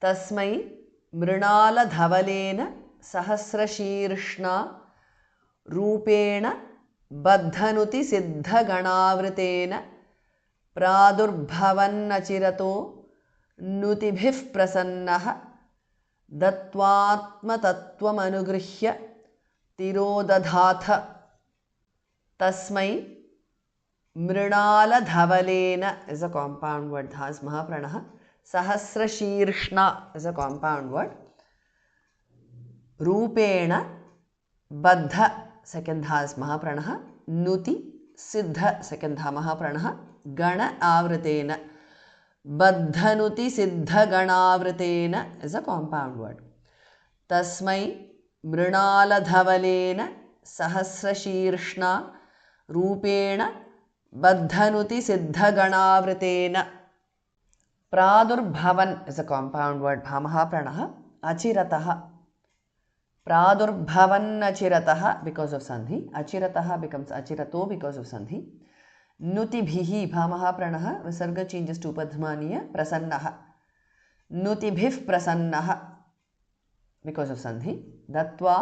तस्मै मृणालधवलेन सहस्रशीर्ष्णा रूपेण बद्धनुति सिद्धगणावृतेन प्रादुर्भवन्नचिरतो नुतिभिः प्रसन्नः दत्त्वात्मतत्त्वमनुगृह्य तिरोदधाथ तस्मै मृणालधवलेन is a compound word dhas mahapranah सहस्रशीर्ष्णा is a compound word रूपेण बद्ध second dhas mahapranah nuti siddha second dha mahapranah gana avrtena बद्धनुति सिद्धगणावृतेन is a compound word तस्मै मृणालधवलेन सहस्रशीर्ष्णा रूपेण बद्धनुति सिद्धगणावृतेन प्रादुर्भवन् is a compound word bhamahapranah achiratah प्रादुर्भवन्नचिरतः because of sandhi achiratah becomes achirato because of sandhi nutibhihi bhamahapranah visarga changes to upadhmaniya prasannah nutibhih prasannah because of sandhi dattva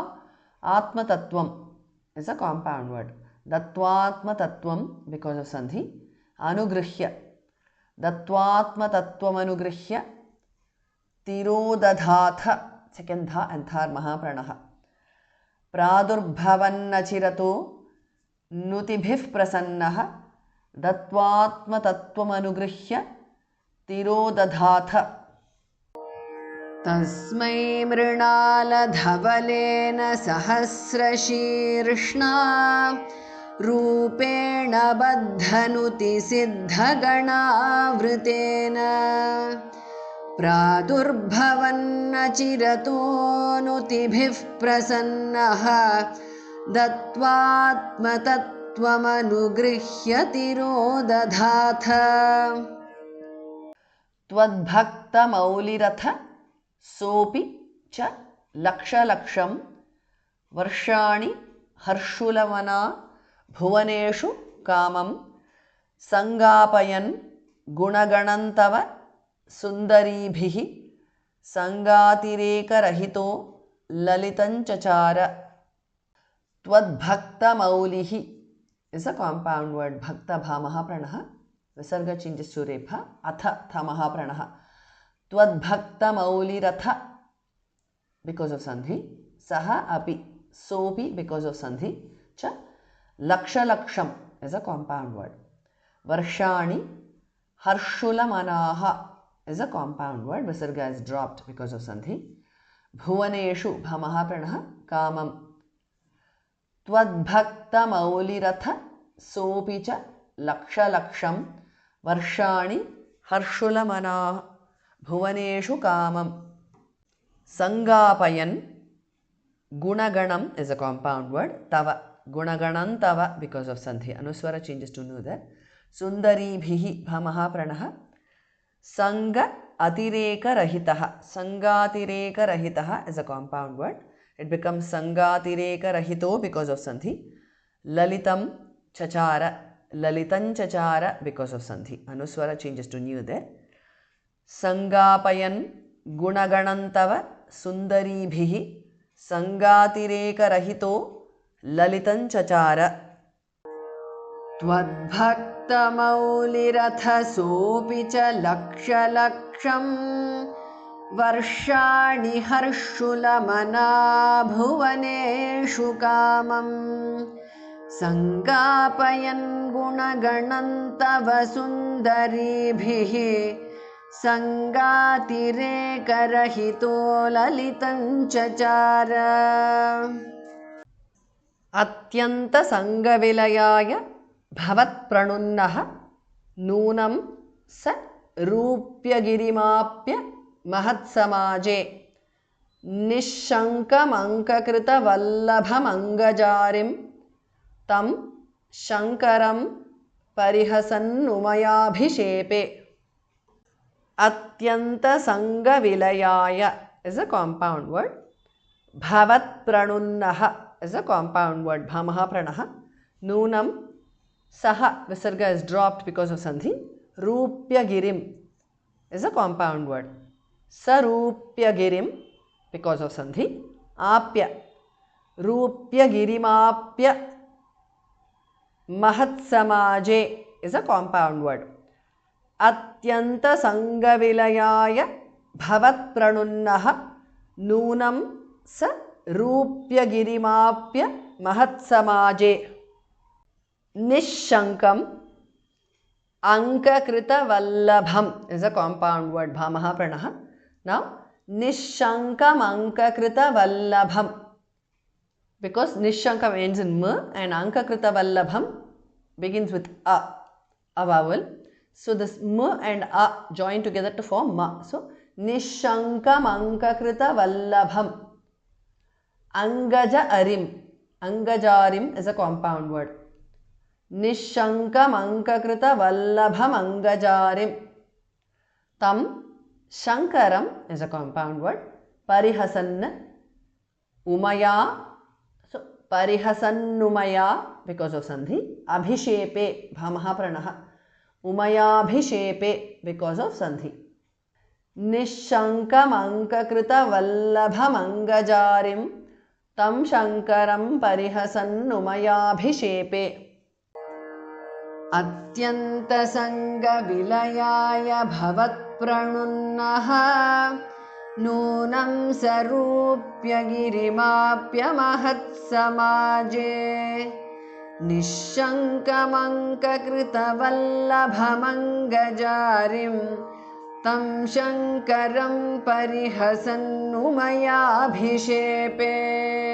atmatattvam is a compound word dattvatmatattvam because of sandhi anugrihya dattvatmatattvam anugrihya tirodadhatha second dha and thar mahapranah pradurbhavannachirato nutibhih prasannah dattvatmatattvam anugrihya tirodadhatha तस्मै मृणालधवलेन सहस्रशीर्ष्णा रूपेण बद्धनुति सिद्धगणावृतेन प्रादुर्भवन्नचिरतो नुतिभिः प्रसन्नः दत्त्वात्मतत्त्वमनुगृह्य तिरोदधाथ त्वद्भक्तमौलिरथ सोऽपि च लक्षलक्षं वर्षाणि हर्षुलवना भुवनेषु कामं संगापयन् गुणगणन्तव सुन्दरीभिः संगातिरेकरहितो ललितञ्चचार त्वद्भक्तमौलिः is a compound word bhakta bhamahapranah visarga changes to repha atha thamahapranah त्वद्भक्तमौलिरथ because of sandhi saha api sopi because of sandhi cha lakshalaksham is a compound word varshani harshulamanaha is a compound word visarga is dropped because of sandhi bhuvaneshu bhamahapranah kamam त्वद्भक्तमौलिरथ सोऽपि च लक्षलक्षं वर्षाणि हर्षुलमनाः भुवनेषु कामं संगापयन् गुणगणं is a compound word tava गुणगणं tava because of sandhi anuswara changes to nu that sundaribhihi bhamahapranah sanga atirekarahitah sangaatirekarahitah is a compound word it becomes sangaatirekarahito because of sandhi lalitam chachara lalitan chachara because of sandhi anuswara changes to nu there संगापयन् गुणगणन्तव सुन्दरीभिः संगातिरेकरहितो ललितञ्चचार त्वद्भक्तमौलिरथ सोऽपि च लक्षलक्षं वर्षाणि हर्षुलमना भुवनेषु कामं संगापयन् गुणगणन्तव सुन्दरीभिः संगातिरेकरहितो ललितञ्चचार अत्यन्तसंगविलयाय भवत्प्रणुन्नः नूनं स रूप्यगिरिमाप्य महत्समाजे निःशङ्कमङ्ककृतवल्लभमङ्गजारिं तं शङ्करं परिहसन्नुमयाभिषेपे Atyanta is a compound word. Bhavat pranunnaha is a compound word. Bhamaha pranaha. Noonam saha visarga is dropped because of sandhi. Rupya girim is a compound word. Sarupyagirim because of Sandhi. Apya Rupyagirimapya Mahatsamaje is a compound word. Atyanta Sangavilayaya Bhavat Pranunnaha Noonam Sa Rupyagirimapya Mahatsamaje. Nishankam Ankakrita Vallabham is a compound word. Bhamaha Pranaha. Now, Nishankam Ankakrita Vallabham. Because Nishankam ends in M and Ankakrita Vallabham begins with A vowel. So, this M and A join together to form Ma. So, Nishankam Ankakrita Vallabham. Angaja Arim. Angajarim is a compound word. Nishankam Ankakrita Vallabham Angajarim. Tam Shankaram is a compound word. Parihasanna Umaya. So, Parihasannumaya because of Sandhi. Abhishepe Bhamaha Pranaha. Umayabhishepe because of Sandhi. Nishankam Ankakrita Vallabham Angajarim. Tam Shankaram Parihasannumaya Atyanta Sanga Vilayaya Bhavat Pranunnaha Noonam Sarupyagirimapya Mahatsamaje Nishankamankakrita Vallabhamangajarim Tam Shankaram Parihasannumaya Abhishepe.